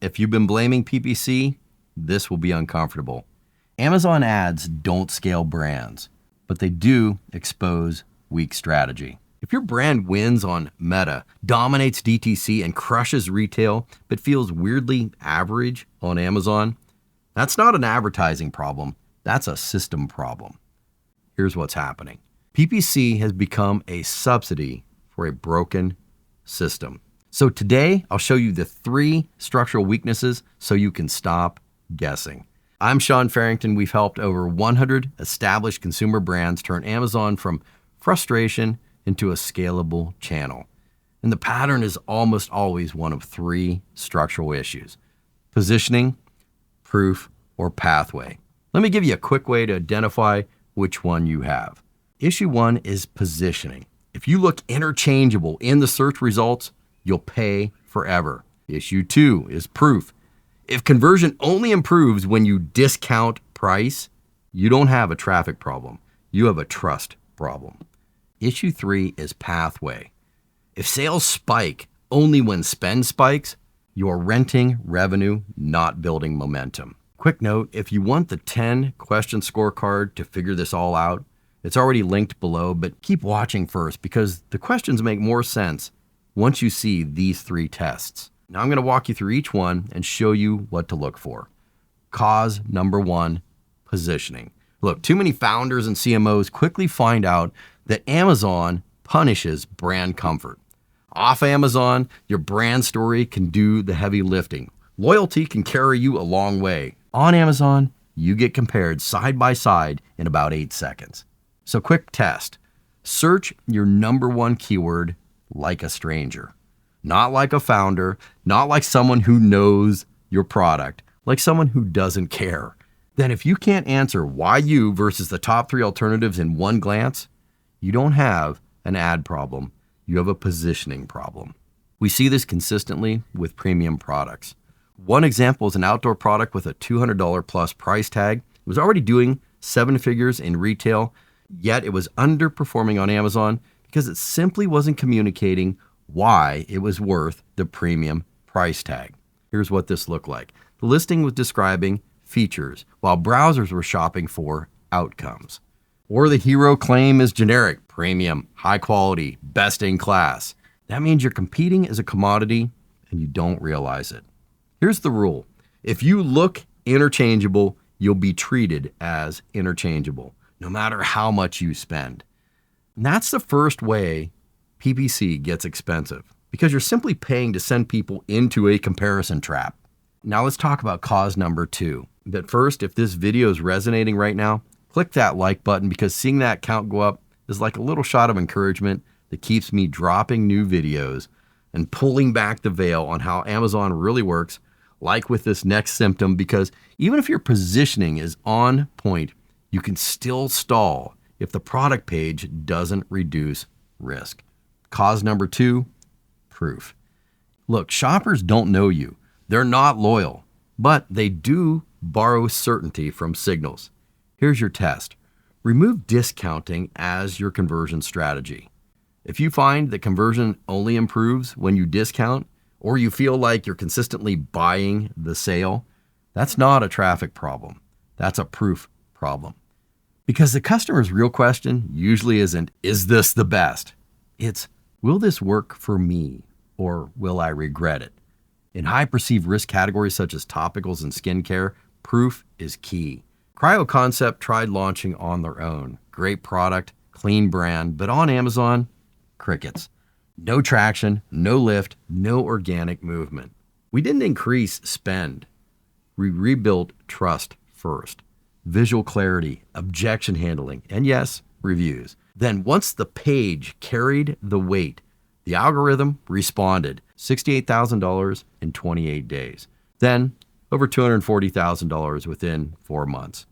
If you've been blaming PPC, this will be uncomfortable. Amazon ads don't scale brands, but they do expose weak strategy. If your brand wins on Meta, dominates DTC, and crushes retail, but feels weirdly average on Amazon, that's not an advertising problem, that's a system problem. Here's what's happening. PPC has become a subsidy for a broken system. So today, I'll show you the 3 structural weaknesses so you can stop guessing. I'm Sean Farrington. We've helped over 100 established consumer brands turn Amazon from frustration into a scalable channel. And the pattern is almost always one of 3 structural issues: positioning, proof, or pathway. Let me give you a quick way to identify which one you have. Issue 1 is positioning. If you look interchangeable in the search results, you'll pay forever. Issue 2 is proof. If conversion only improves when you discount price, you don't have a traffic problem. You have a trust problem. Issue 3 is pathway. If sales spike only when spend spikes, you're renting revenue, not building momentum. Quick note, if you want the 10 question scorecard to figure this all out, it's already linked below, but keep watching first because the questions make more sense once you see these 3 tests. Now I'm going to walk you through each one and show you what to look for. Cause number 1, positioning. Look, too many founders and CMOs quickly find out that Amazon punishes brand comfort. Off Amazon, your brand story can do the heavy lifting. Loyalty can carry you a long way. On Amazon, you get compared side by side in about 8 seconds. So quick test. Search your number 1 keyword like a stranger. Not like a founder, not like someone who knows your product, like someone who doesn't care. Then if you can't answer why you versus the top 3 alternatives in one glance, you don't have an ad problem, you have a positioning problem. We see this consistently with premium products. One example is an outdoor product with a $200 plus price tag. It was already doing 7 figures in retail, yet it was underperforming on Amazon because it simply wasn't communicating why it was worth the premium price tag. Here's what this looked like. The listing was describing features while browsers were shopping for outcomes. Or the hero claim is generic, premium, high quality, best in class. That means you're competing as a commodity and you don't realize it. Here's the rule. If you look interchangeable, you'll be treated as interchangeable, no matter how much you spend. And that's the first way PPC gets expensive, because you're simply paying to send people into a comparison trap. Now let's talk about cause number 2. But first, if this video is resonating right now, click that like button because seeing that count go up is like a little shot of encouragement that keeps me dropping new videos and pulling back the veil on how Amazon really works, like with this next symptom, because even if your positioning is on point, you can still stall if the product page doesn't reduce risk. Cause number 2, proof. Look, shoppers don't know you. They're not loyal, but they do borrow certainty from signals. Here's your test. Remove discounting as your conversion strategy. If you find that conversion only improves when you discount, or you feel like you're consistently buying the sale, that's not a traffic problem. That's a proof problem. Because the customer's real question usually isn't, is this the best? It's, will this work for me, or will I regret it? In high perceived risk categories such as topicals and skincare, proof is key. CryoConcept tried launching on their own. Great product, clean brand, but on Amazon, crickets. No traction, no lift, no organic movement. We didn't increase spend. We rebuilt trust first. Visual clarity, objection handling, and yes, reviews. Then once the page carried the weight, the algorithm responded. $68,000 in 28 days. Then over $240,000 within 4 months.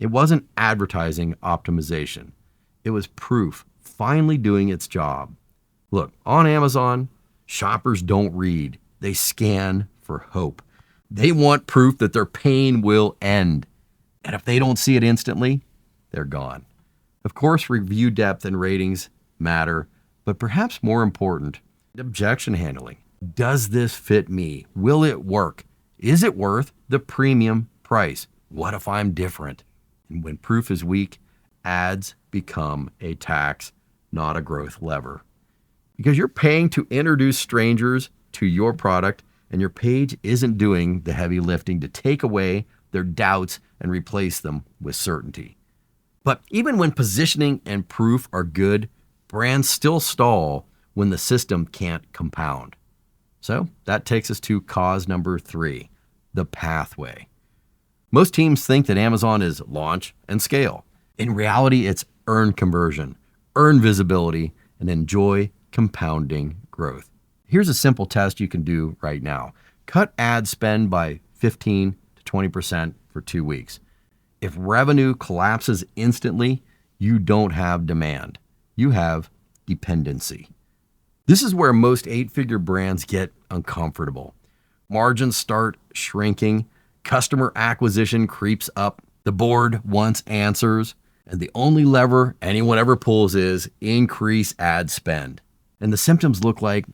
It wasn't advertising optimization. It was proof finally doing its job. Look, on Amazon, shoppers don't read. They scan for hope. They want proof that their pain will end. And if they don't see it instantly, they're gone. Of course, review depth and ratings matter, but perhaps more important, objection handling. Does this fit me? Will it work? Is it worth the premium price? What if I'm different? And when proof is weak, ads become a tax, not a growth lever. Because you're paying to introduce strangers to your product, and your page isn't doing the heavy lifting to take away their doubts and replace them with certainty. But even when positioning and proof are good, brands still stall when the system can't compound. So that takes us to cause number 3, the pathway. Most teams think that Amazon is launch and scale. In reality, it's earn conversion, earn visibility, and enjoy compounding growth. Here's a simple test you can do right now. Cut ad spend by 15 to 20% for 2 weeks. If revenue collapses instantly, you don't have demand. You have dependency. This is where most 8-figure brands get uncomfortable. Margins start shrinking, customer acquisition creeps up, the board wants answers, and the only lever anyone ever pulls is increase ad spend. And the symptoms look like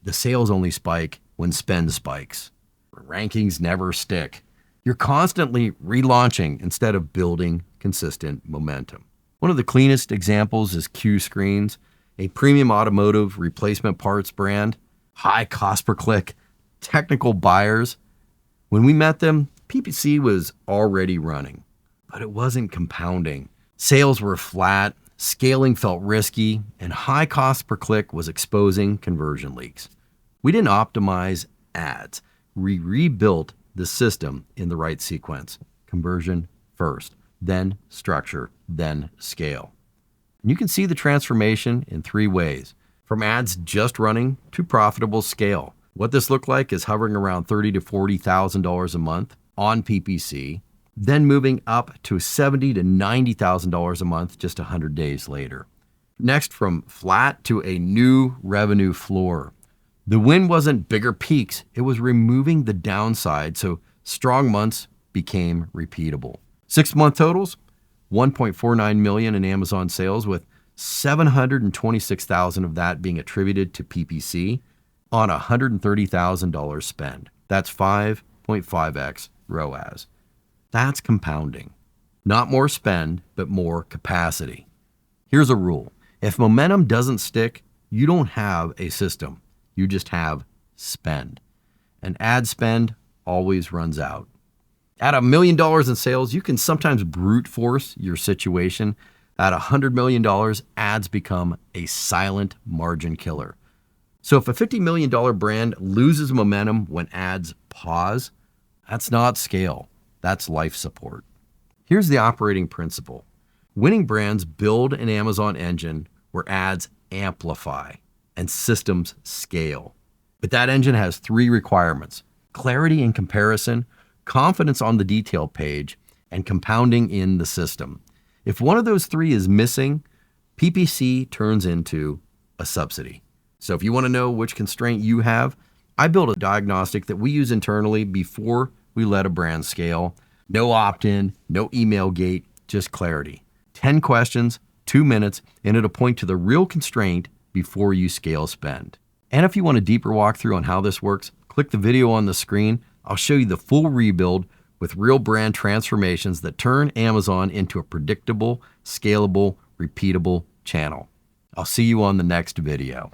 the sales only spike when spend spikes. Rankings never stick. You're constantly relaunching instead of building consistent momentum. One of the cleanest examples is Q Screens, a premium automotive replacement parts brand, high cost per click, technical buyers. When we met them, PPC was already running, but it wasn't compounding. Sales were flat, scaling felt risky, and high cost per click was exposing conversion leaks. We didn't optimize ads. We rebuilt the system in the right sequence. Conversion first, then structure, then scale. And you can see the transformation in 3 ways. From ads just running to profitable scale. What this looked like is hovering around $30,000 to $40,000 a month on PPC, then moving up to $70,000 to $90,000 a month just 100 days later. Next, from flat to a new revenue floor. The win wasn't bigger peaks, it was removing the downside so strong months became repeatable. 6-month totals, $1.49 million in Amazon sales, with $726,000 of that being attributed to PPC on a $130,000 spend. That's 5.5x ROAS. That's compounding. Not more spend, but more capacity. Here's a rule. If momentum doesn't stick, you don't have a system. You just have spend. And ad spend always runs out. At $1 million in sales, you can sometimes brute force your situation. At $100 million, ads become a silent margin killer. So if a $50 million brand loses momentum when ads pause, that's not scale. That's life support. Here's the operating principle. Winning brands build an Amazon engine where ads amplify and systems scale. But that engine has 3 requirements: clarity in comparison, confidence on the detail page, and compounding in the system. If one of those 3 is missing, PPC turns into a subsidy. So if you want to know which constraint you have, I built a diagnostic that we use internally before we let a brand scale. No opt-in, no email gate, just clarity. 10 questions, 2 minutes, and it'll point to the real constraint before you scale spend. And if you want a deeper walkthrough on how this works, click the video on the screen. I'll show you the full rebuild with real brand transformations that turn Amazon into a predictable, scalable, repeatable channel. I'll see you on the next video.